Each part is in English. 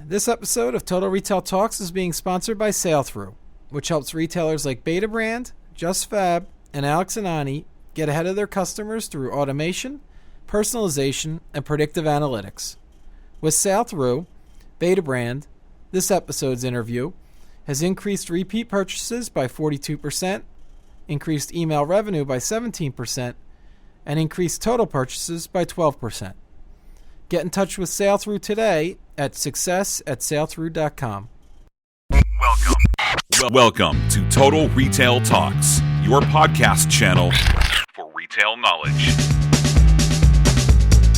This episode of Total Retail Talks is being sponsored by Sailthrough, which helps retailers like Betabrand, JustFab, and Alex and Ani get ahead of their customers through automation, personalization, and predictive analytics. With Sailthrough, Betabrand, this episode's interview has increased repeat purchases by 42%, increased email revenue by 17%, and increased total purchases by 12%. Get in touch with Sailthrough today at success@sailthrough.com. Welcome to Total Retail Talks, your podcast channel for retail knowledge.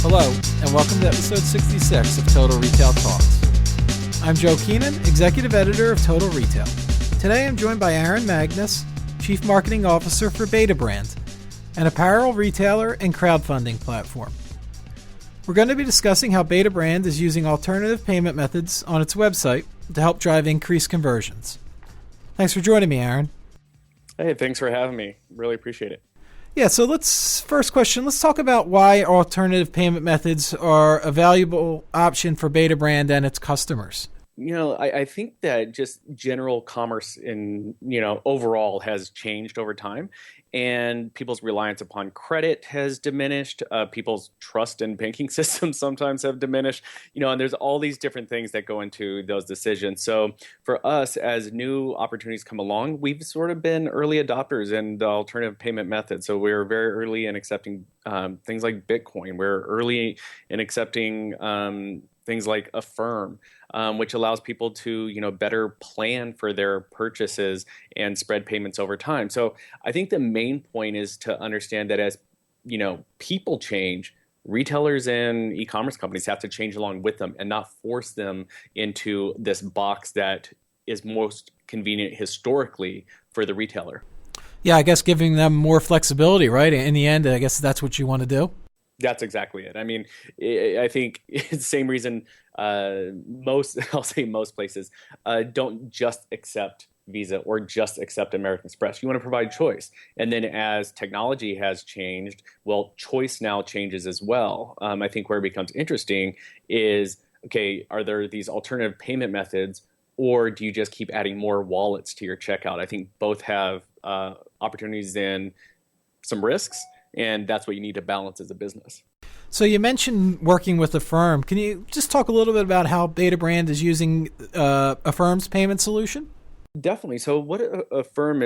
Hello, and welcome to episode 66 of Total Retail Talks. I'm Joe Keenan, Executive Editor of Total Retail. Today I'm joined by Aaron Magness, Chief Marketing Officer for Betabrand, an apparel retailer and crowdfunding platform. We're going to be discussing how Betabrand is using alternative payment methods on its website to help drive increased conversions. Thanks for joining me, Aaron. Hey, thanks for having me. Really appreciate it. Yeah, so first question, let's talk about why alternative payment methods are a valuable option for Betabrand and its customers. I think that just general commerce in, overall has changed over time, and people's reliance upon credit has diminished. People's trust in banking systems sometimes have diminished, and there's all these different things that go into those decisions. So for us, as new opportunities come along, we've sort of been early adopters in the alternative payment methods. So we're very early in accepting things like Bitcoin. We're early in accepting things like Affirm, which allows people to, better plan for their purchases and spread payments over time. So I think the main point is to understand that as, people change, retailers and e-commerce companies have to change along with them and not force them into this box that is most convenient historically for the retailer. Yeah, I guess giving them more flexibility, right? In the end, I guess that's what you want to do. That's exactly it. I mean, I think it's the same reason most places don't just accept Visa or just accept American Express. You want to provide choice. And then as technology has changed, well, choice now changes as well. I think where it becomes interesting is, okay, are there these alternative payment methods, or do you just keep adding more wallets to your checkout? I think both have opportunities and some risks. And that's what you need to balance as a business. So you mentioned working with Affirm. Can you just talk a little bit about how Betabrand is using Affirm's payment solution? Definitely. So what Affirm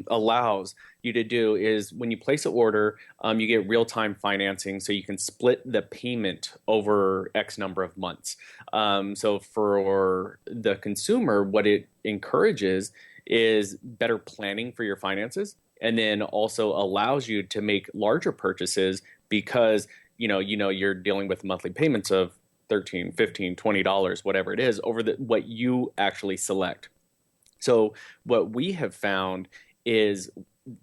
allows you to do is when you place an order, you get real-time financing, so you can split the payment over X number of months. So for the consumer, what it encourages is better planning for your finances, and then also allows you to make larger purchases because you're dealing with monthly payments of $13, $15, $20, whatever it is, over what you actually select. So what we have found is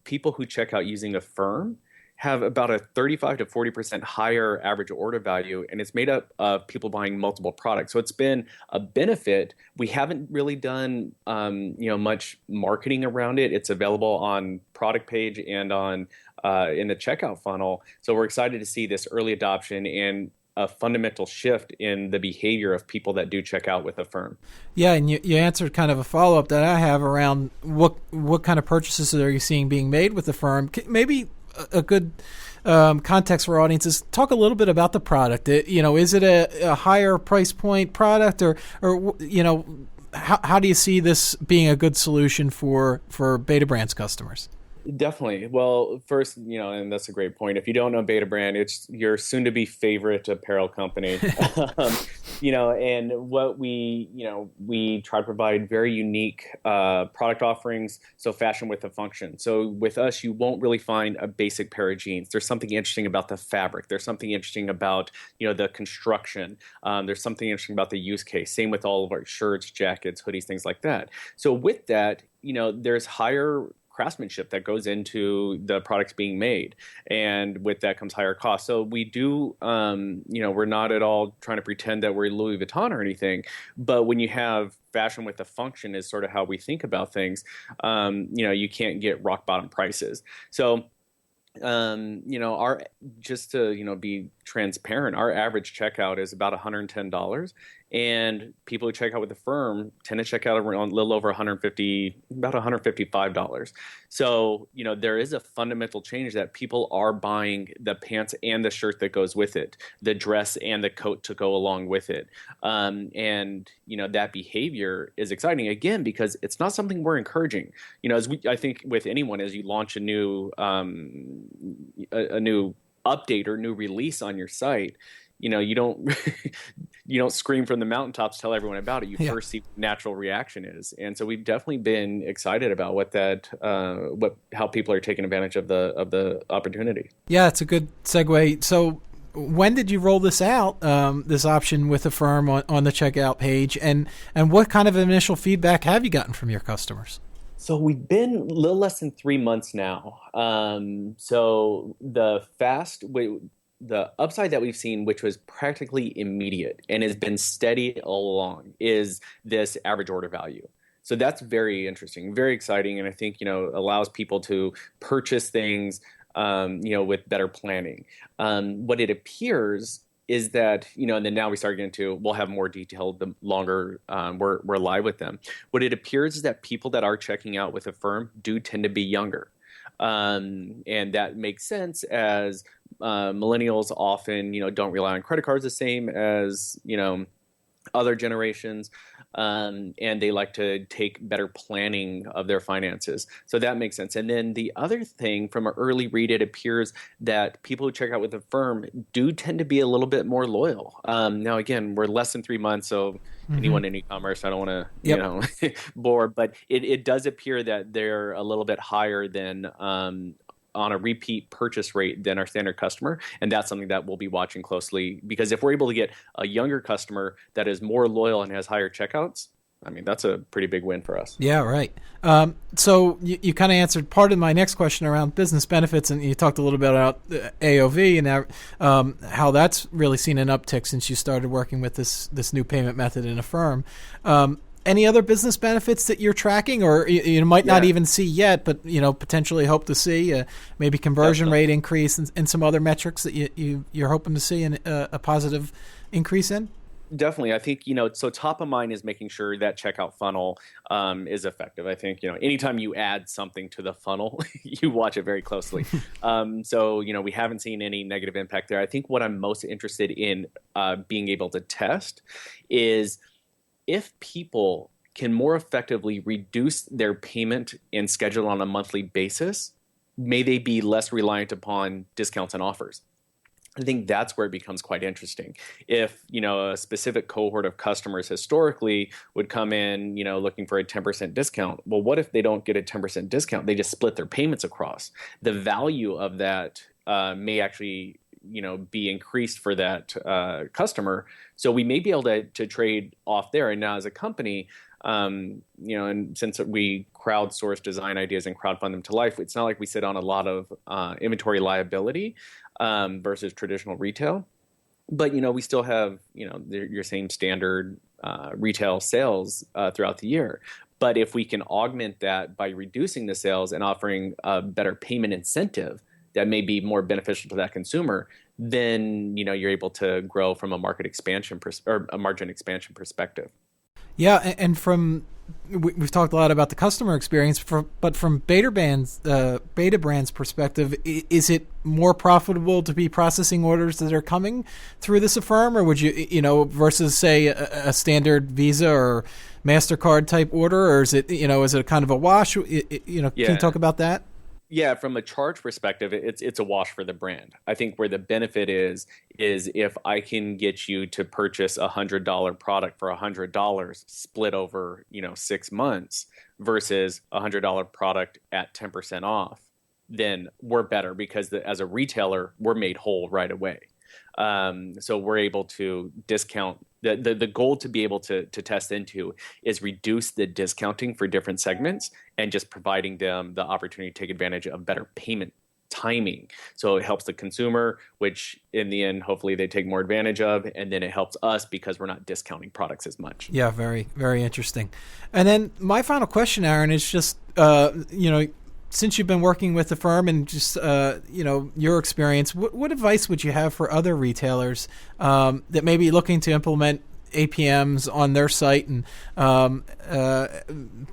people who check out using Affirm have about a 35 to 40% higher average order value, and it's made up of people buying multiple products. So it's been a benefit. We haven't really done much marketing around it. It's available on product page and on in the checkout funnel. So we're excited to see this early adoption and a fundamental shift in the behavior of people that do check out with Affirm. Yeah, and you answered kind of a follow-up that I have around what kind of purchases are you seeing being made with Affirm. Maybe a good context for our audience is talk a little bit about the product. Is it a higher price point product, or how do you see this being a good solution for Betabrand's customers? Definitely. Well, first, and that's a great point. If you don't know Betabrand, it's your soon-to-be favorite apparel company. And what we try to provide very unique product offerings, so fashion with a function. So with us, you won't really find a basic pair of jeans. There's something interesting about the fabric. There's something interesting about, the construction. There's something interesting about the use case. Same with all of our shirts, jackets, hoodies, things like that. So with that, there's higher craftsmanship that goes into the products being made, and with that comes higher costs. So we do, we're not at all trying to pretend that we're Louis Vuitton or anything, but when you have fashion with a function is sort of how we think about things, you can't get rock bottom prices. So our just to be transparent, our average checkout is about $110, and people who check out with Affirm tend to check out around a little over about $155. So, there is a fundamental change that people are buying the pants and the shirt that goes with it, the dress and the coat to go along with it. And that behavior is exciting, again, because it's not something we're encouraging. I think with anyone, as you launch a new update or new release on your site, you don't you don't scream from the mountaintops, tell everyone about it. You first see what natural reaction is. And so we've definitely been excited about how people are taking advantage of the opportunity. Yeah, it's a good segue. So when did you roll this out, this option with Affirm on the checkout page, and what kind of initial feedback have you gotten from your customers? So we've been a little less than 3 months now. So the upside that we've seen, which was practically immediate and has been steady all along, is this average order value. So that's very interesting, very exciting, and I think allows people to purchase things with better planning. What it appears is that, and then now we start getting to, we'll have more detail the longer we're live with them. What it appears is that people that are checking out with Affirm do tend to be younger. And that makes sense, as millennials often, don't rely on credit cards the same as, other generations. And they like to take better planning of their finances. So that makes sense. And then the other thing, from an early read, it appears that people who check out with Affirm do tend to be a little bit more loyal. Now, again, we're less than 3 months, so anyone in e-commerce, I don't want to, bore, but it does appear that they're a little bit higher than on a repeat purchase rate than our standard customer. And that's something that we'll be watching closely, because if we're able to get a younger customer that is more loyal and has higher checkouts, I mean, that's a pretty big win for us. Yeah, right. So you kind of answered part of my next question around business benefits, and you talked a little bit about AOV and how that's really seen an uptick since you started working with this new payment method in Affirm. Any other business benefits that you're tracking, or you might not even see yet, but potentially hope to see? Maybe conversion rate increase and some other metrics that you're hoping to see a positive increase in? Definitely. I think, so top of mind is making sure that checkout funnel is effective. I think, anytime you add something to the funnel, you watch it very closely. So, we haven't seen any negative impact there. I think what I'm most interested in being able to test is if people can more effectively reduce their payment and schedule on a monthly basis, may they be less reliant upon discounts and offers. I think that's where it becomes quite interesting. If, a specific cohort of customers historically would come in, looking for a 10% discount, well, what if they don't get a 10% discount? They just split their payments across. The value of that may actually be increased for that customer. So we may be able to trade off there. And now as a company, and since we crowdsource design ideas and crowdfund them to life, it's not like we sit on a lot of inventory liability versus traditional retail. But, we still have, your same standard retail sales throughout the year. But if we can augment that by reducing the sales and offering a better payment incentive that may be more beneficial to that consumer, then you're able to grow from a market expansion or a margin expansion perspective. Yeah, and we've talked a lot about the customer experience, but from Betabrand's perspective, is it more profitable to be processing orders that are coming through this Affirm, or would you versus say a standard Visa or MasterCard type order, or is it is it kind of a wash? Can you talk about that? Yeah, from a charge perspective, it's a wash for the brand. I think where the benefit is if I can get you to purchase a $100 product for $100 split over 6 months versus a $100 product at 10% off, then we're better because as a retailer, we're made whole right away. So we're able to discount. The goal to be able to test into is reduce the discounting for different segments and just providing them the opportunity to take advantage of better payment timing. So it helps the consumer, which in the end, hopefully they take more advantage of. And then it helps us because we're not discounting products as much. Yeah, very, very interesting. And then my final question, Aaron, is just, since you've been working with Affirm and just your experience, what advice would you have for other retailers that may be looking to implement APMs on their site and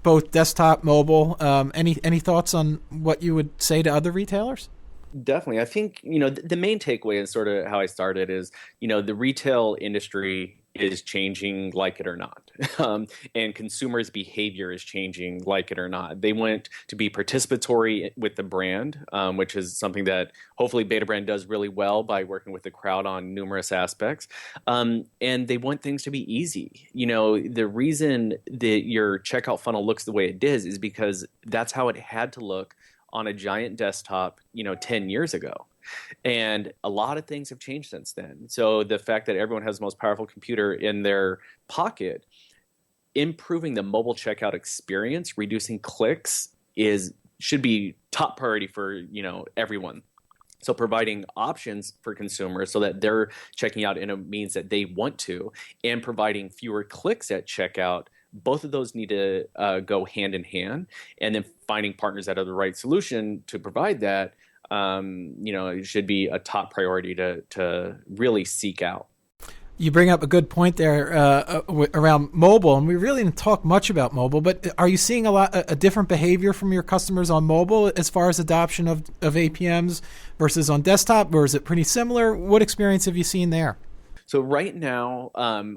both desktop, mobile? Any thoughts on what you would say to other retailers? Definitely. I think, the main takeaway is sort of how I started is, the retail industry is changing like it or not. And consumers' behavior is changing like it or not. They want to be participatory with the brand, which is something that hopefully Betabrand does really well by working with the crowd on numerous aspects. And they want things to be easy. The reason that your checkout funnel looks the way it is because that's how it had to look on a giant desktop, 10 years ago. And a lot of things have changed since then. So the fact that everyone has the most powerful computer in their pocket, improving the mobile checkout experience, reducing clicks should be top priority for, everyone. So providing options for consumers so that they're checking out in a means that they want to, and providing fewer clicks at checkout, both of those need to go hand in hand. And then finding partners that are the right solution to provide that, it should be a top priority to really seek out. You bring up a good point there around mobile, and we really didn't talk much about mobile, but are you seeing a different behavior from your customers on mobile as far as adoption of APMs versus on desktop, or is it pretty similar? What experience have you seen there? So right now,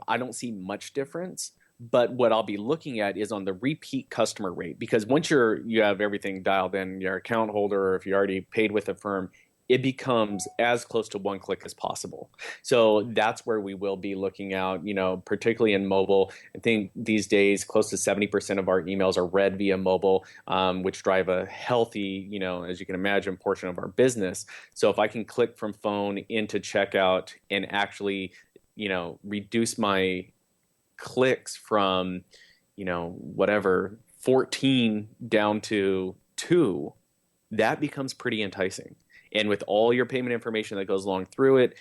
I don't see much difference. But what I'll be looking at is on the repeat customer rate, because once you have everything dialed in, your account holder, or if you already paid with Affirm, it becomes as close to one click as possible. So that's where we will be looking out, particularly in mobile. I think these days close to 70% of our emails are read via mobile, which drive a healthy, as you can imagine, portion of our business. So if I can click from phone into checkout and actually, reduce my clicks from 14 down to 2, that becomes pretty enticing. And with all your payment information that goes along through it,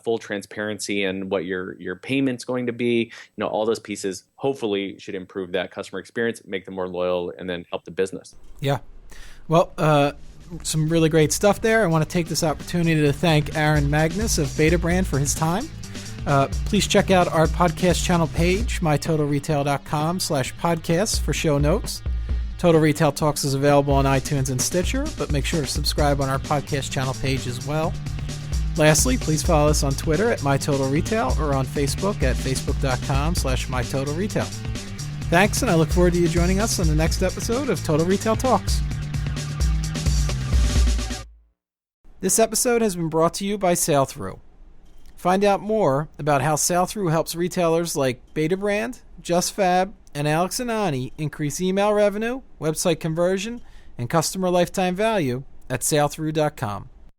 full transparency and what your payment's going to be, all those pieces hopefully should improve that customer experience, make them more loyal, and then help the business. Yeah. Well, some really great stuff there. I want to take this opportunity to thank Aaron Magness of Betabrand for his time. Please check out our podcast channel page, mytotalretail.com/podcasts for show notes. Total Retail Talks is available on iTunes and Stitcher, but make sure to subscribe on our podcast channel page as well. Lastly, please follow us on Twitter at mytotalretail or on Facebook at facebook.com/mytotalretail. Thanks, and I look forward to you joining us on the next episode of Total Retail Talks. This episode has been brought to you by Sailthrough. Find out more about how Sailthrough helps retailers like Betabrand, JustFab, and Alex and Ani increase email revenue, website conversion, and customer lifetime value at sailthrough.com.